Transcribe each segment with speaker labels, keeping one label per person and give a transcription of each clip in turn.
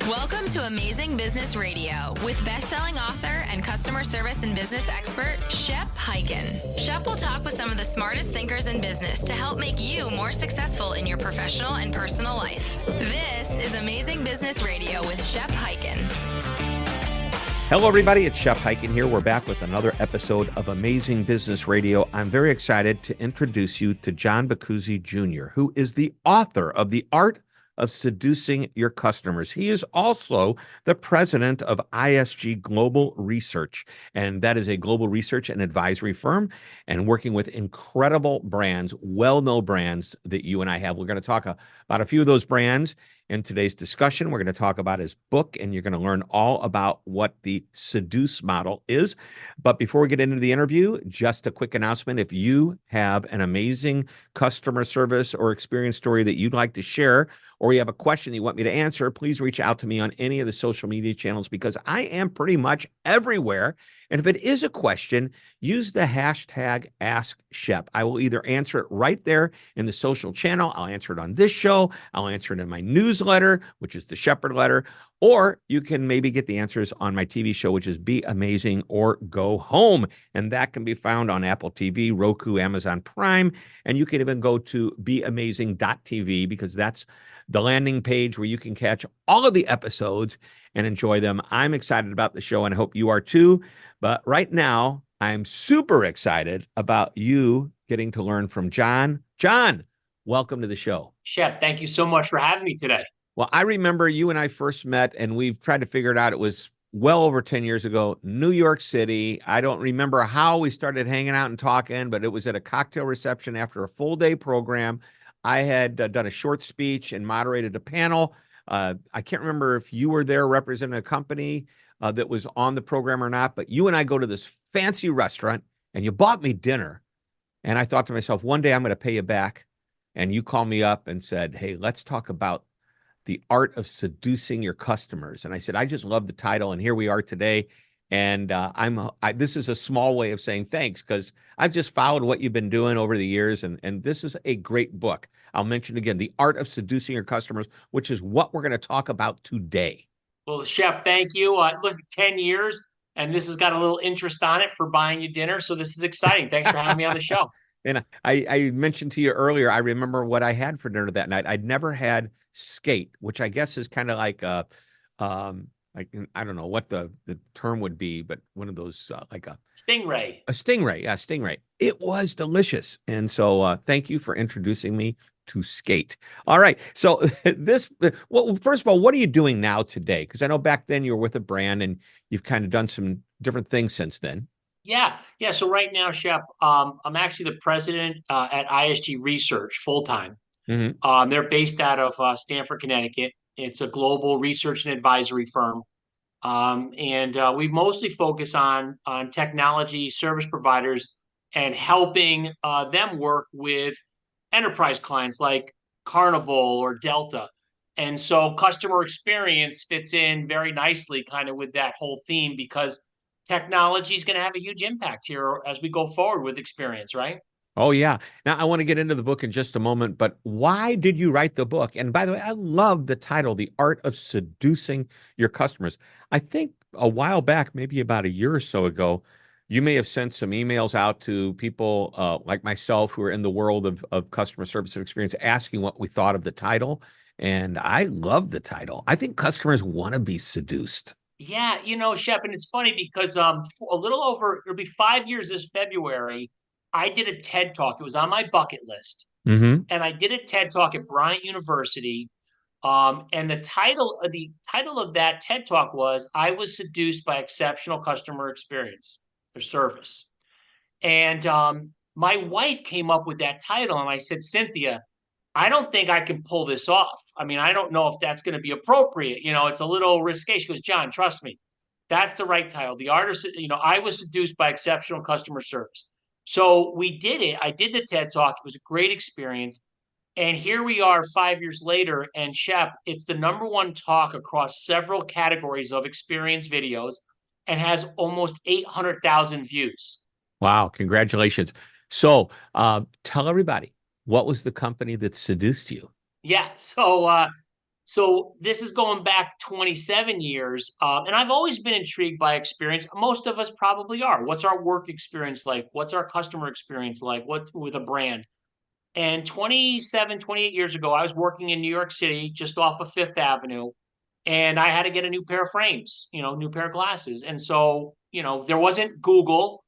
Speaker 1: Welcome to Amazing Business Radio with best-selling author and customer service and business expert, Shep Hyken. Shep will talk with some of the smartest thinkers in business to help make you more successful in your professional and personal life. This is Amazing Business Radio with Shep Hyken.
Speaker 2: Hello, everybody. It's Shep Hyken here. We're back with another episode of Amazing Business Radio. I'm very excited to introduce you to John Boccuzzi Jr., who is the author of The Art of Seducing Your Customers. He is also the president of ISG Global Research, and that is a global research and advisory firm, and working with incredible brands, well-known brands that you and I have. We're going to talk about a few of those brands in today's discussion. We're going to talk about his book, and you're going to learn all about what the SEDUCE model is. But before we get into the interview, just a quick announcement. If you have an amazing customer service or experience story that you'd like to share, or you have a question that you want me to answer, please reach out to me on any of the social media channels because I am pretty much everywhere. And if it is a question, use the hashtag AskShep. I will either answer it right there in the social channel, I'll answer it on this show, I'll answer it in my newsletter, which is the Shepherd Letter, or you can maybe get the answers on my TV show, which is Be Amazing or Go Home. And that can be found on Apple TV, Roku, Amazon Prime, and you can even go to beamazing.tv because that's the landing page where you can catch all of the episodes and enjoy them. I'm excited about the show, and I hope you are too. But right now, I'm super excited about you getting to learn from John. John, welcome to the show.
Speaker 3: Shep, thank you so much for having me today.
Speaker 2: Well, I remember you and I first met, and we've tried to figure it out. It was well over 10 years ago, New York City. I don't remember how we started hanging out and talking, but it was at a cocktail reception after a full day program. I had done a short speech and moderated a panel. I can't remember if you were there representing a company that was on the program or not, but you and I go to this fancy restaurant and you bought me dinner. And I thought to myself, one day I'm going to pay you back. And you called me up and said, hey, let's talk about the art of seducing your customers. And I said, I just love the title. And here we are today. And this is a small way of saying thanks because I've just followed what you've been doing over the years. And this is a great book. I'll mention again, The Art of Seducing Your Customers, which is what we're going to talk about today.
Speaker 3: Well, Shep, thank you. Look, 10 years, and this has got a little interest on it for buying you dinner. So this is exciting. Thanks for having me on the show.
Speaker 2: And I mentioned to you earlier, I remember what I had for dinner that night. I'd never had skate, which I guess is kind of like I don't know what the term would be, but one of those like a
Speaker 3: stingray.
Speaker 2: A stingray, yeah, stingray. It was delicious. And so thank you for introducing me to skate. All right. So well, first of all, what are you doing now today? Because I know back then you were with a brand and you've kind of done some different things since then.
Speaker 3: Yeah. So right now, Shep, I'm actually the president at ISG Research full-time.
Speaker 2: Mm-hmm.
Speaker 3: They're based out of Stamford, Connecticut. It's a global research and advisory firm. And we mostly focus on technology service providers and helping them work with enterprise clients like Carnival or Delta. And so customer experience fits in very nicely kind of with that whole theme because technology is going to have a huge impact here as we go forward with experience, right?
Speaker 2: Oh, yeah. Now, I want to get into the book in just a moment, but why did you write the book? And by the way, I love the title, The Art of Seducing Your Customers. I think a while back, maybe about a year or so ago, you may have sent some emails out to people like myself who are in the world of customer service and experience asking what we thought of the title. And I love the title. I think customers want to be seduced.
Speaker 3: Yeah, Shep, and it's funny because it'll be 5 years this February, I did a TED Talk. It was on my bucket list.
Speaker 2: Mm-hmm.
Speaker 3: And I did a TED Talk at Bryant University. And the title of that TED Talk was, I was seduced by exceptional customer experience or service. And my wife came up with that title. And I said, Cynthia, I don't think I can pull this off. I mean, I don't know if that's going to be appropriate. It's a little risque. She goes, John, trust me. That's the right title. The artist, I was seduced by exceptional customer service. So we did it. I did the TED Talk. It was a great experience. And here we are 5 years later. And Shep, it's the #1 talk across several categories of experience videos and has almost 800,000 views.
Speaker 2: Wow. Congratulations. So tell everybody, what was the company that seduced you?
Speaker 3: Yeah. So So this is going back 27 years. And I've always been intrigued by experience. Most of us probably are. What's our work experience like? What's our customer experience like? What's with a brand? And 27, 28 years ago, I was working in New York City, just off of Fifth Avenue, and I had to get a new pair of frames, new pair of glasses. And so, there wasn't Google,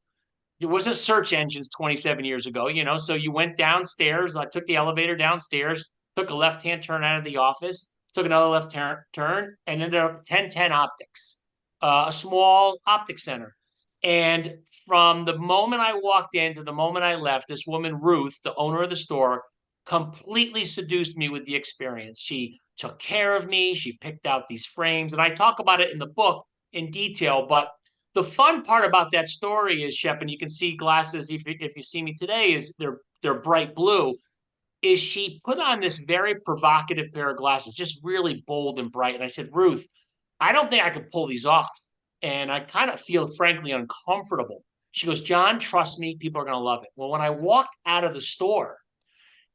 Speaker 3: there wasn't search engines 27 years ago, so you went downstairs. I took the elevator downstairs, took a left-hand turn out of the office, took another left turn, and ended up 1010 Optics, a small optics center. And from the moment I walked in to the moment I left, this woman, Ruth, the owner of the store, completely seduced me with the experience. She took care of me. She picked out these frames. And I talk about it in the book in detail. But the fun part about that story is, Shep, and you can see glasses if you see me today, is they're bright blue. Is she put on this very provocative pair of glasses, just really bold and bright. And I said, Ruth, I don't think I could pull these off. And I kind of feel, frankly, uncomfortable. She goes, John, trust me, people are going to love it. Well, when I walked out of the store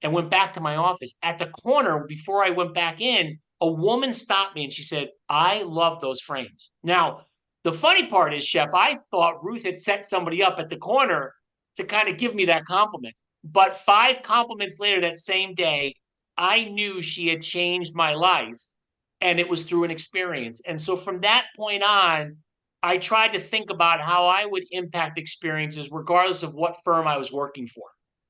Speaker 3: and went back to my office, at the corner, before I went back in, a woman stopped me and she said, I love those frames. Now, the funny part is, Shep, I thought Ruth had set somebody up at the corner to kind of give me that compliment. But 5 compliments later that same day, I knew she had changed my life, and it was through an experience. And so from that point on, I tried to think about how I would impact experiences regardless of what firm I was working for.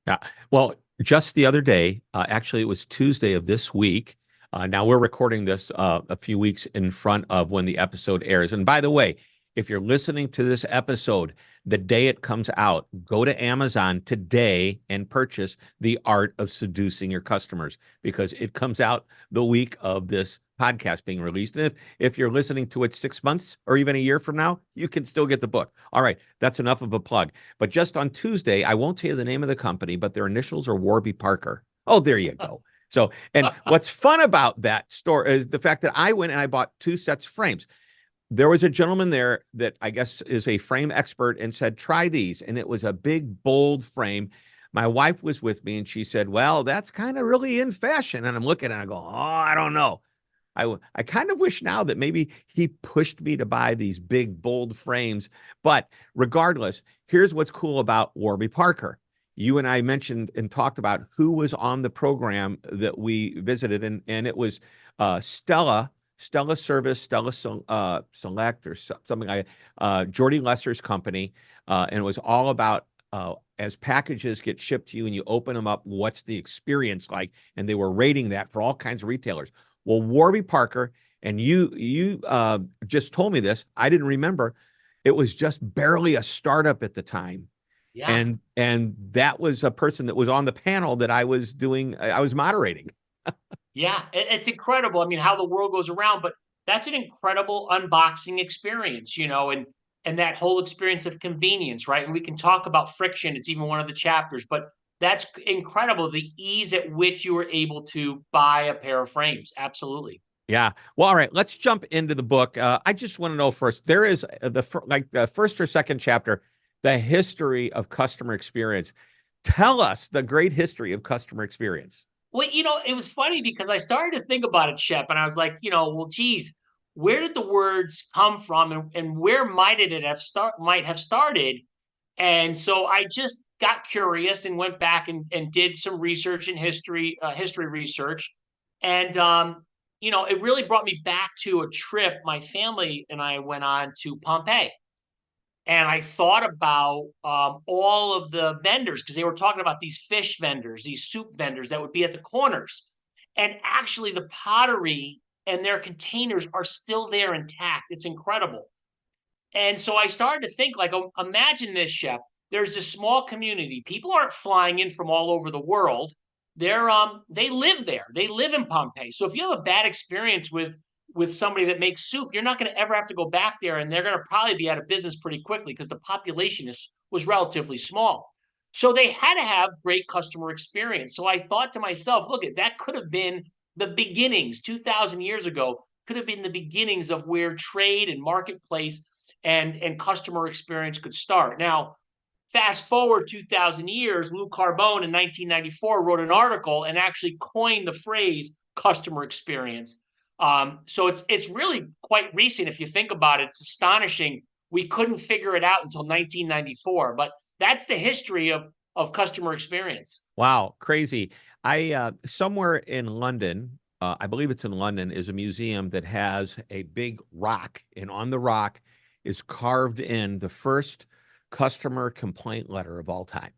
Speaker 2: Yeah. Well, just the other day, actually, it was Tuesday of this week. Now we're recording this a few weeks in front of when the episode airs. And by the way, if you're listening to this episode the day it comes out, go to Amazon today and purchase The Art of Seducing Your Customers, because it comes out the week of this podcast being released. And if you're listening to it 6 months or even a year from now, you can still get the book. All right, that's enough of a plug. But just on Tuesday, I won't tell you the name of the company, but their initials are Warby Parker. Oh, there you go. So, and what's fun about that store is the fact that I went and I bought 2 sets of frames. There was a gentleman there that I guess is a frame expert and said, try these. And it was a big, bold frame. My wife was with me and she said, well, that's kind of really in fashion. And I'm looking and I go, oh, I don't know. I kind of wish now that maybe he pushed me to buy these big, bold frames. But regardless, here's what's cool about Warby Parker. You and I mentioned and talked about who was on the program that we visited, and it was Stella Service, Stella Select, or something like Jordy Lesser's company, and it was all about as packages get shipped to you and you open them up, what's the experience like? And they were rating that for all kinds of retailers. Well, Warby Parker, and you just told me this, I didn't remember, it was just barely a startup at the time.
Speaker 3: Yeah.
Speaker 2: And that was a person that was on the panel that I was moderating.
Speaker 3: Yeah, it's incredible. I mean, how the world goes around, but that's an incredible unboxing experience, and that whole experience of convenience, right? And we can talk about friction. It's even one of the chapters, but that's incredible. The ease at which you were able to buy a pair of frames. Absolutely.
Speaker 2: Yeah. Well, all right, let's jump into the book. I just want to know first, there is the first or second chapter, the history of customer experience. Tell us the great history of customer experience.
Speaker 3: Well, it was funny because I started to think about it, Shep, and I was like, well, geez, where did the words come from, and where might have started? And so I just got curious and went back and did some research in history research, and it really brought me back to a trip my family and I went on to Pompeii. And I thought about all of the vendors, because they were talking about these fish vendors, these soup vendors that would be at the corners. And actually, the pottery and their containers are still there intact. It's incredible. And so I started to think, like, imagine this, Shep. There's a small community. People aren't flying in from all over the world. They live there. They live in Pompeii. So if you have a bad experience with somebody that makes soup, you're not going to ever have to go back there, and they're going to probably be out of business pretty quickly because the population was relatively small. So they had to have great customer experience. So I thought to myself, look, that could have been the beginnings 2,000 years ago, could have been the beginnings of where trade and marketplace and customer experience could start. Now, fast forward 2,000 years, Lou Carbone in 1994 wrote an article and actually coined the phrase customer experience. So it's really quite recent. If you think about it, it's astonishing. We couldn't figure it out until 1994, but that's the history of customer experience.
Speaker 2: Wow, crazy. I somewhere in London, I believe it's in London, is a museum that has a big rock, and on the rock is carved in the first customer complaint letter of all time.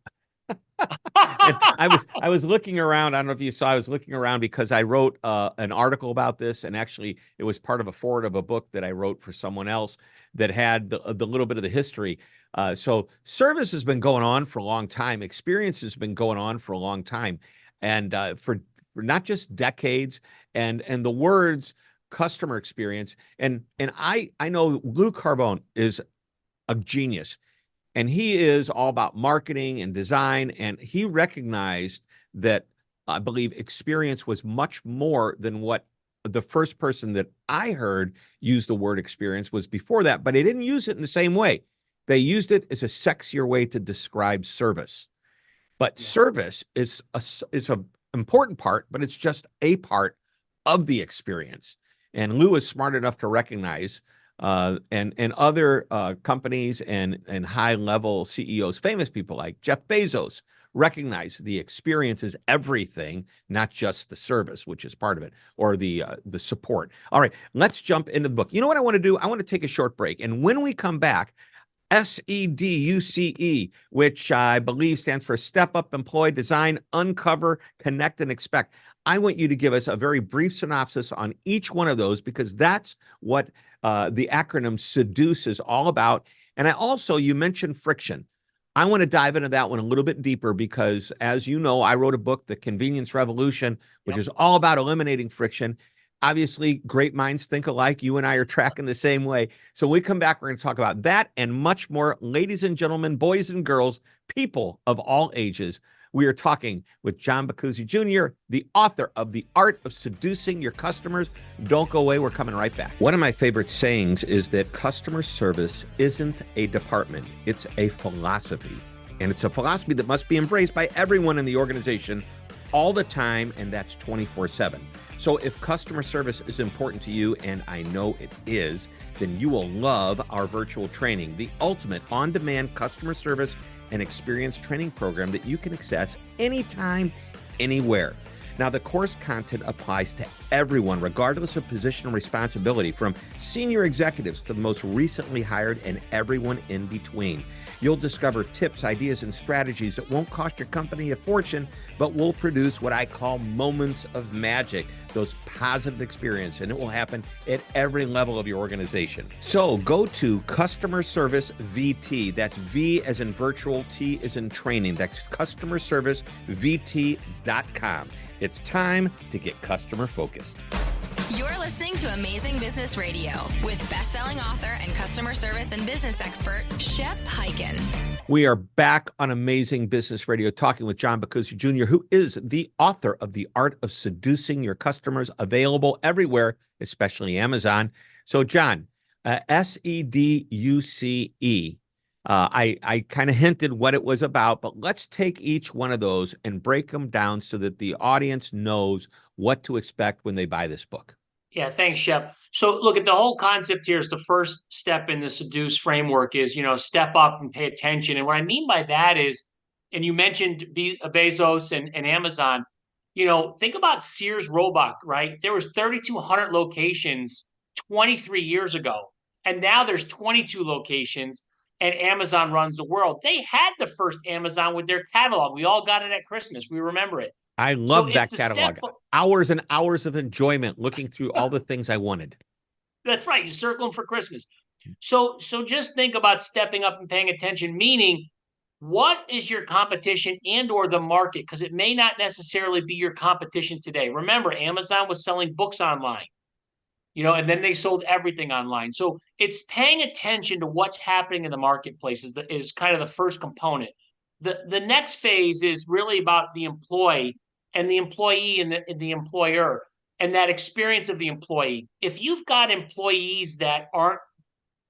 Speaker 2: And I was looking around. I don't know if you saw. I was looking around because I wrote an article about this, and actually, it was part of a forward of a book that I wrote for someone else that had the little bit of the history. So service has been going on for a long time. Experience has been going on for a long time, and for not just decades. And the words customer experience and I know Lou Carbone is a genius. And he is all about marketing and design. And he recognized that I believe experience was much more than what the first person that I heard use the word experience was before that, but they didn't use it in the same way. They used it as a sexier way to describe service. But service is a important part, but it's just a part of the experience. And Lou is smart enough to recognize and other companies and high level CEOs, famous people like Jeff Bezos, recognize the experience is everything, not just the service, which is part of it, or the support. All right, let's jump into the book. You know what I want to do? I want to take a short break, and when we come back, SEDUCE, which I believe stands for Step Up, Employ, Design, Uncover, Connect, and Expect. I want you to give us a very brief synopsis on each one of those because that's what the acronym SEDUCE is all about. And you mentioned friction. I want to dive into that one a little bit deeper because, as you know, I wrote a book, The Convenience Revolution, which is all about eliminating friction. Obviously, great minds think alike. You and I are tracking the same way. So when we come back, we're going to talk about that and much more. Ladies and gentlemen, boys and girls, people of all ages, we are talking with John Boccuzzi Jr., the author of The Art of Seducing Your Customers. Don't go away. We're coming right back. One of my favorite sayings is that customer service isn't a department. It's a philosophy. And it's a philosophy that must be embraced by everyone in the organization all the time, and that's 24/7. So if customer service is important to you, and I know it is, then you will love our virtual training, the ultimate on-demand customer service and experience training program that you can access anytime, anywhere. Now, the course content applies to everyone, regardless of position and responsibility, from senior executives to the most recently hired and everyone in between. You'll discover tips, ideas, and strategies that won't cost your company a fortune, but will produce what I call moments of magic, those positive experiences, and it will happen at every level of your organization. So go to Customer Service VT. That's V as in virtual, T as in training. That's customerservicevt.com. It's time to get customer focused.
Speaker 1: You're listening to Amazing Business Radio with best-selling author and customer service and business expert, Shep Hyken.
Speaker 2: We are back on Amazing Business Radio talking with John Boccuzzi Jr., who is the author of The Art of Seducing Your Customers, available everywhere, especially Amazon. So, John, SEDUCE. I kind of hinted what it was about, but let's take each one of those and break them down so that the audience knows what to expect when they buy this book.
Speaker 3: Yeah, thanks, Shep. So look at the whole concept here is the first step in the SEDUCE framework is, step up and pay attention. And what I mean by that is, and you mentioned Bezos and Amazon, think about Sears Roebuck, right? There was 3,200 locations 23 years ago, and now there's 22 locations. And Amazon runs the world. They had the first Amazon with their catalog. We all got it at Christmas. We remember it.
Speaker 2: I love that catalog. Hours and hours of enjoyment looking through all the things I wanted.
Speaker 3: That's right. You circle them for Christmas. So just think about stepping up and paying attention, meaning what is your competition and or the market? Because it may not necessarily be your competition today. Remember, Amazon was selling books online. And then they sold everything online. So it's paying attention to what's happening in the marketplace is kind of the first component. The next phase is really about the employee and the employee and the employer and that experience of the employee. If you've got employees that aren't,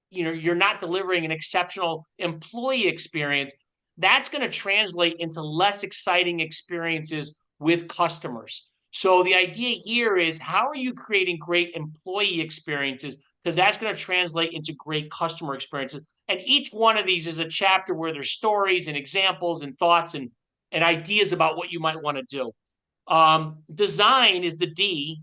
Speaker 3: you're not delivering an exceptional employee experience, that's going to translate into less exciting experiences with customers. So the idea here is, how are you creating great employee experiences? Because that's going to translate into great customer experiences. And each one of these is a chapter where there's stories and examples and thoughts and ideas about what you might want to do. Design is the D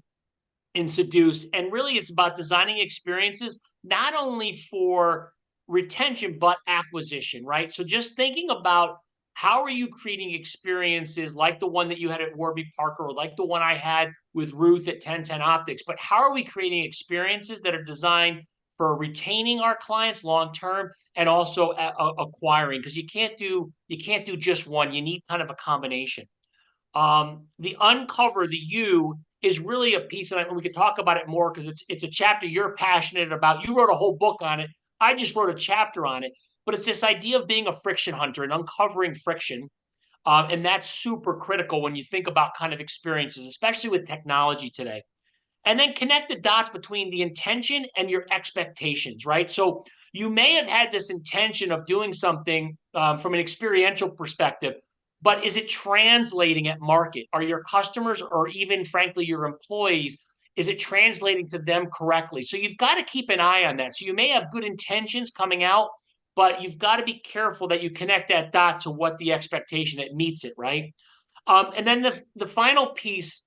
Speaker 3: in Seduce. And really, it's about designing experiences, not only for retention, but acquisition, right? So just thinking about, how are you creating experiences like the one that you had at Warby Parker, or like the one I had with Ruth at 1010 Optics? But how are we creating experiences that are designed for retaining our clients long term, and also acquiring? Because you can't do just one. You need kind of a combination. The uncover, the U, is really a piece, and we could talk about it more because it's a chapter you're passionate about. You wrote a whole book on it. I just wrote a chapter on it, but it's this idea of being a friction hunter and uncovering friction. And that's super critical when you think about kind of experiences, especially with technology today. And then connect the dots between the intention and your expectations, right? So you may have had this intention of doing something from an experiential perspective, but is it translating at market? Are your customers, or even frankly your employees, is it translating to them correctly? So you've got to keep an eye on that. So you may have good intentions coming out, but you've got to be careful that you connect that dot to what the expectation, that meets it, right? And then the final piece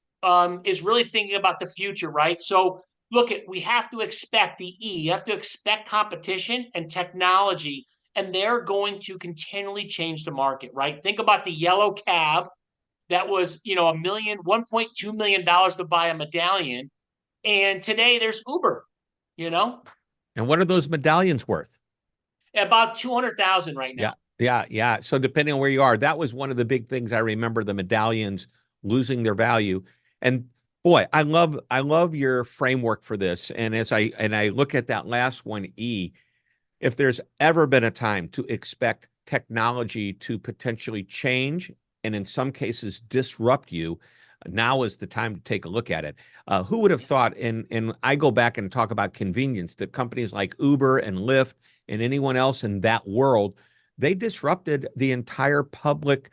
Speaker 3: is really thinking about the future, right? So look, we have to expect the E. You have to expect competition and technology, and they're going to continually change the market, right? Think about the yellow cab that was, $1.2 million to buy a medallion, and today there's Uber.
Speaker 2: And what are those medallions worth?
Speaker 3: About 200,000 right now.
Speaker 2: Yeah. So depending on where you are, that was one of the big things I remember, the medallions losing their value. And boy, I love your framework for this. And as I look at that last one, E, if there's ever been a time to expect technology to potentially change and in some cases disrupt you, now is the time to take a look at it. Who would have thought, and I go back and talk about convenience, that companies like Uber and Lyft and anyone else in that world, they disrupted the entire public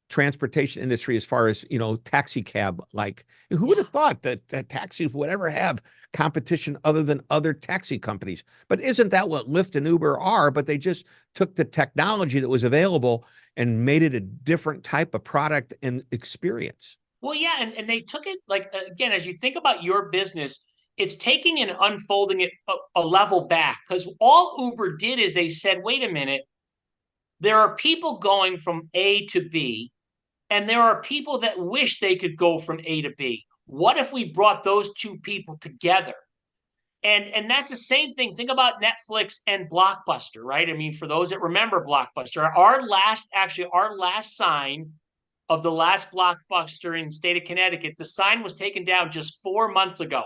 Speaker 2: transportation industry as far as, taxi cab. Like, who would have thought that taxis would ever have competition other than other taxi companies? But isn't that what Lyft and Uber are? But they just took the technology that was available and made it a different type of product and experience.
Speaker 3: Well, yeah, and they took it, like, again, as you think about your business, it's taking and unfolding it a level back, because all Uber did is they said, wait a minute, there are people going from A to B, and there are people that wish they could go from A to B. What if we brought those two people together? And that's the same thing. Think about Netflix and Blockbuster, right? I mean, for those that remember Blockbuster, our last sign of the last Blockbuster in the state of Connecticut, the sign was taken down just 4 months ago.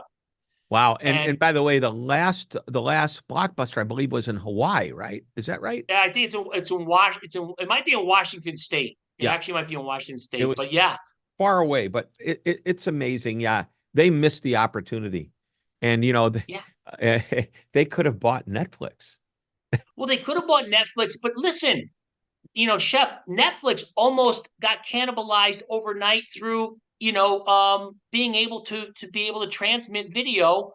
Speaker 2: Wow. And by the way, the last Blockbuster, I believe, was in Hawaii, right? Is that right?
Speaker 3: Yeah, I think it might be in Washington State. It actually might be in Washington State, but yeah.
Speaker 2: Far away, but it's amazing. Yeah. They missed the opportunity. And, they could have bought Netflix.
Speaker 3: Well, they could have bought Netflix, but listen, Shep, Netflix almost got cannibalized overnight through, being able to transmit video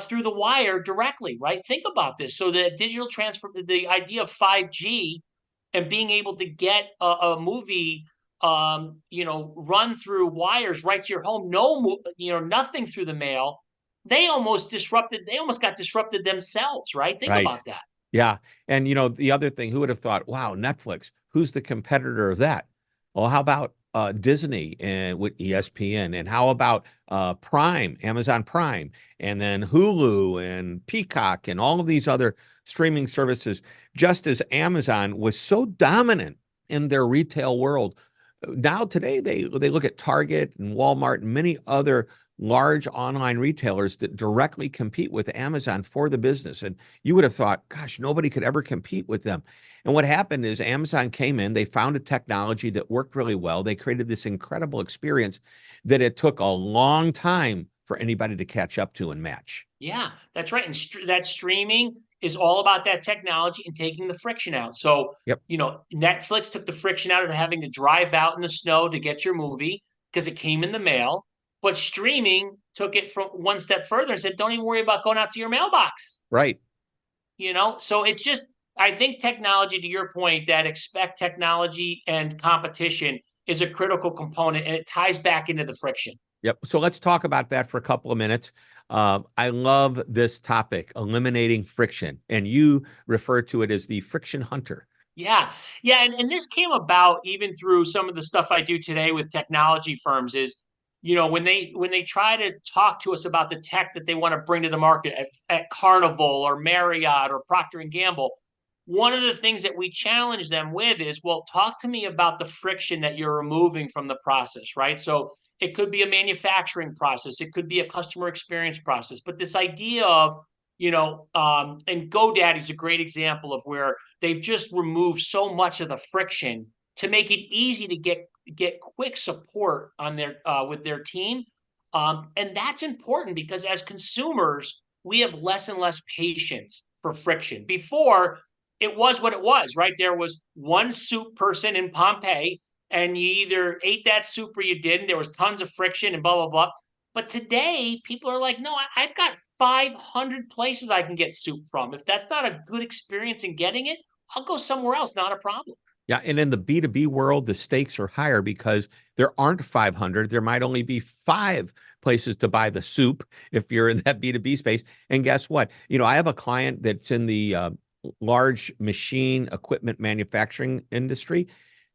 Speaker 3: through the wire directly, right? Think about this. So the digital transfer, the idea of 5G and being able to get a movie, run through wires right to your home, nothing through the mail. They almost got disrupted themselves, right? Think about that.
Speaker 2: Yeah. And, the other thing, who would have thought, wow, Netflix, who's the competitor of that? Well, how about Disney and with ESPN? And how about Prime, Amazon Prime, and then Hulu and Peacock and all of these other streaming services? Just as Amazon was so dominant in their retail world, now today they look at Target and Walmart and many other large online retailers that directly compete with Amazon for the business. And you would have thought, gosh, nobody could ever compete with them. And what happened is Amazon came in, they found a technology that worked really well. They created this incredible experience that it took a long time for anybody to catch up to and match.
Speaker 3: Yeah, that's right. And that streaming is all about that technology and taking the friction out. So, Netflix took the friction out of having to drive out in the snow to get your movie because it came in the mail. But streaming took it from one step further and said, don't even worry about going out to your mailbox.
Speaker 2: Right.
Speaker 3: So it's just, I think technology, to your point, that expect technology and competition is a critical component, and it ties back into the friction.
Speaker 2: Yep. So let's talk about that for a couple of minutes. I love this topic, eliminating friction, and you refer to it as the friction hunter.
Speaker 3: Yeah. Yeah. And this came about even through some of the stuff I do today with technology firms is, when they try to talk to us about the tech that they want to bring to the market at Carnival or Marriott or Procter and Gamble, one of the things that we challenge them with is, well, talk to me about the friction that you're removing from the process, right? So it could be a manufacturing process, it could be a customer experience process, but this idea of, and GoDaddy's a great example of where they've just removed so much of the friction to make it easy to get quick support on their with their team, and that's important because as consumers, we have less and less patience for friction. Before, it was what it was, right? There was one soup person in Pompeii, and you either ate that soup or you didn't. There was tons of friction and blah, blah, blah. But today, people are like, no, I've got 500 places I can get soup from. If that's not a good experience in getting it, I'll go somewhere else. Not a problem.
Speaker 2: Yeah. And in the B2B world, the stakes are higher because there aren't 500. There might only be 5 places to buy the soup if you're in that B2B space. And guess what? I have a client that's in the large machine equipment manufacturing industry.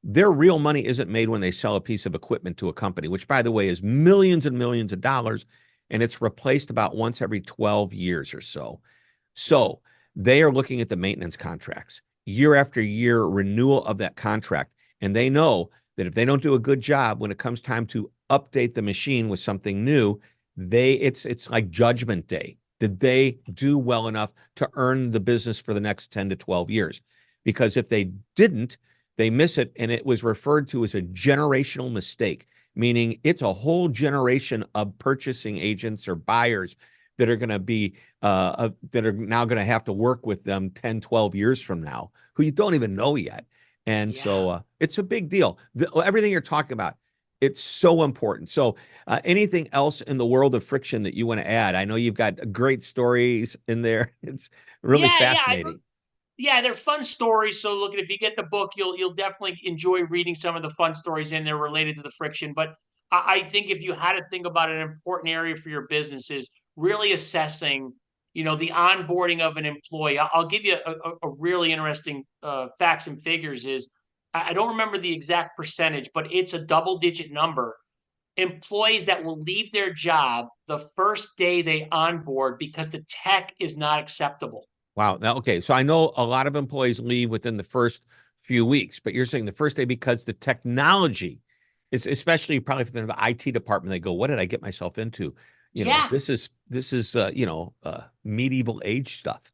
Speaker 2: Their real money isn't made when they sell a piece of equipment to a company, which, by the way, is millions and millions of dollars, and it's replaced about once every 12 years or so. So they are looking at the maintenance contracts, year after year renewal of that contract, and they know that if they don't do a good job when it comes time to update the machine with something new, it's like Judgment Day. Did they do well enough to earn the business for the next 10 to 12 years? Because if they didn't, they miss it, and it was referred to as a generational mistake, meaning it's a whole generation of purchasing agents or buyers that are going to be that are now going to have to work with them 10, 12 years from now, who you don't even know yet. And so it's a big deal. Everything you're talking about, it's so important. So anything else in the world of friction that you want to add? I know you've got great stories in there. It's really fascinating.
Speaker 3: Yeah, they're fun stories. So look, if you get the book, you'll definitely enjoy reading some of the fun stories in there related to the friction. But I think if you had to think about an important area for your business is really assessing, the onboarding of an employee. I'll give you a really interesting facts and figures is, I don't remember the exact percentage, but it's a double-digit number. Employees that will leave their job the first day they onboard because the tech is not acceptable.
Speaker 2: Wow. Okay. So I know a lot of employees leave within the first few weeks, but you're saying the first day because the technology is, especially probably for the IT department, they go, what did I get myself into? This is medieval age stuff.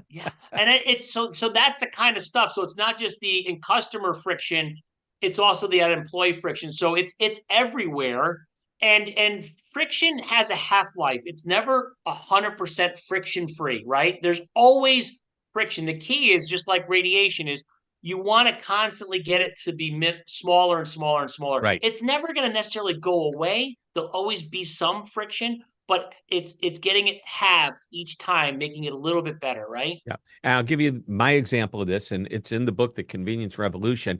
Speaker 3: Yeah. And it's so that's the kind of stuff. So it's not just the in customer friction, it's also the employee friction. So it's everywhere. And friction has a half-life. It's never 100% friction free, right? There's always friction. The key is just like radiation is you want to constantly get it to be smaller and smaller and smaller.
Speaker 2: Right.
Speaker 3: It's never going to necessarily go away. There'll always be some friction, but it's getting it halved each time, making it a little bit better, right?
Speaker 2: Yeah. And I'll give you my example of this, and it's in the book, The Convenience Revolution.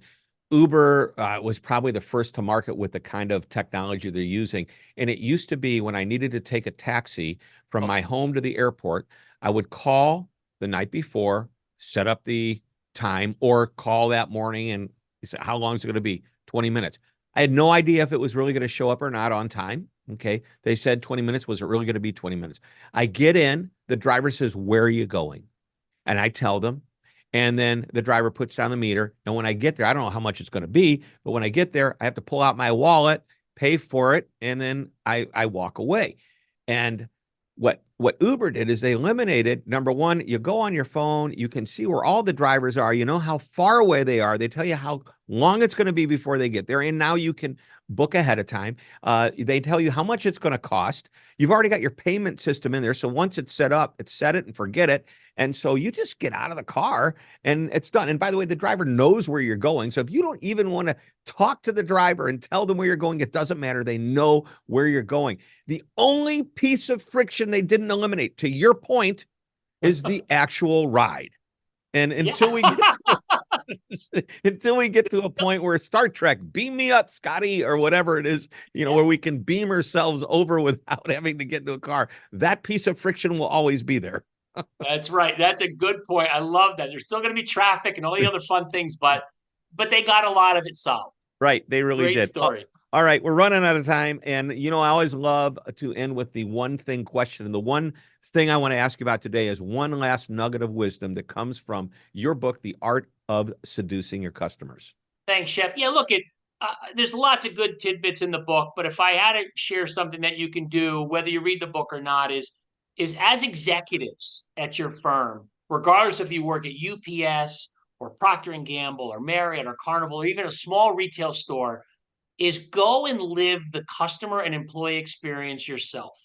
Speaker 2: Uber was probably the first to market with the kind of technology they're using. And it used to be when I needed to take a taxi from my home to the airport, I would call the night before, set up the time, or call that morning and say, how long is it going to be? 20 minutes. I had no idea if it was really going to show up or not on time. Okay. They said 20 minutes. Was it really going to be 20 minutes? I get in, the driver says, where are you going? And I tell them. And then the driver puts down the meter. And when I get there, I don't know how much it's going to be, but when I get there, I have to pull out my wallet, pay for it, and then I walk away. And what Uber did is they eliminated, number one, you go on your phone, you can see where all the drivers are, you know how far away they are. They tell you how long it's going to be before they get there. And now you can book ahead of time. They tell you how much it's going to cost. You've already got your payment system in there. So once it's set up, it's set it and forget it. And so you just get out of the car and it's done. And by the way, the driver knows where you're going. So if you don't even want to talk to the driver and tell them where you're going, it doesn't matter. They know where you're going. The only piece of friction they didn't eliminate, to your point, is the actual ride. And until we get to a point where Star Trek, beam me up, Scotty, or whatever it is, where we can beam ourselves over without having to get into a car, that piece of friction will always be there.
Speaker 3: That's right. That's a good point. I love that. There's still going to be traffic and all the other fun things, but they got a lot of it solved.
Speaker 2: Right. They really did.
Speaker 3: Great story.
Speaker 2: All right. We're running out of time. And, I always love to end with the one thing question. And the one thing I want to ask you about today is one last nugget of wisdom that comes from your book, The Art of Seducing Your Customers.
Speaker 3: Thanks, Shep. Yeah, look, there's lots of good tidbits in the book, but if I had to share something that you can do, whether you read the book or not, is as executives at your firm, regardless if you work at UPS or Procter & Gamble or Marriott or Carnival or even a small retail store, is go and live the customer and employee experience yourself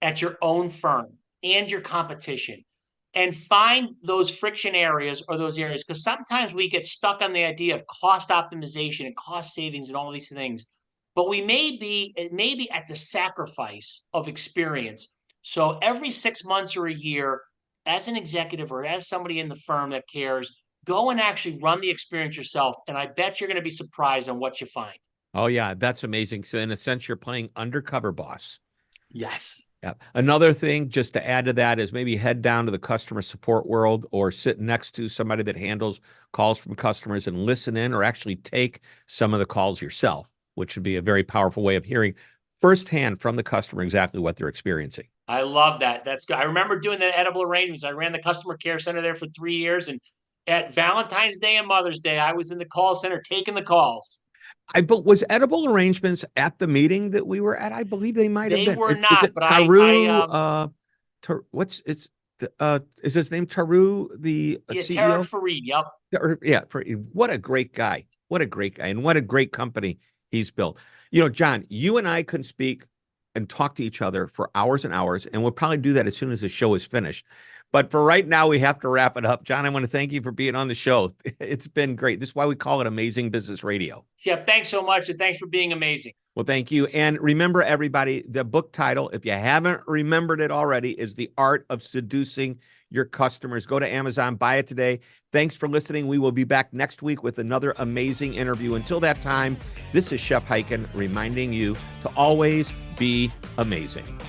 Speaker 3: at your own firm and your competition, and find those friction areas or those areas, because sometimes we get stuck on the idea of cost optimization and cost savings and all these things, but it may be at the sacrifice of experience. So every 6 months or a year, as an executive or as somebody in the firm that cares, go and actually run the experience yourself. And I bet you're going to be surprised on what you find.
Speaker 2: Oh, yeah, that's amazing. So in a sense, you're playing undercover boss.
Speaker 3: Yes.
Speaker 2: Yeah. Another thing, just to add to that, is maybe head down to the customer support world or sit next to somebody that handles calls from customers and listen in, or actually take some of the calls yourself, which would be a very powerful way of hearing firsthand from the customer exactly what they're experiencing.
Speaker 3: I love that. That's good. I remember doing the edible arrangements. I ran the customer care center there for 3 years. And at Valentine's Day and Mother's Day, I was in the call center taking the calls.
Speaker 2: But was Edible Arrangements at the meeting that we were at? I believe they might have been.
Speaker 3: They were not, but
Speaker 2: Taru, is his name Taru, the CEO?
Speaker 3: Tarek Fareed, yep.
Speaker 2: Yeah, what a great guy. What a great guy, and what a great company he's built. John, you and I could speak and talk to each other for hours and hours, and we'll probably do that as soon as the show is finished. But for right now, we have to wrap it up. John, I want to thank you for being on the show. It's been great. This is why we call it Amazing Business Radio.
Speaker 3: Yeah, thanks so much, and thanks for being amazing.
Speaker 2: Well, thank you. And remember, everybody, the book title, if you haven't remembered it already, is The Art of Seducing Your Customers. Go to Amazon, buy it today. Thanks for listening. We will be back next week with another amazing interview. Until that time, this is Shep Hyken reminding you to always be amazing.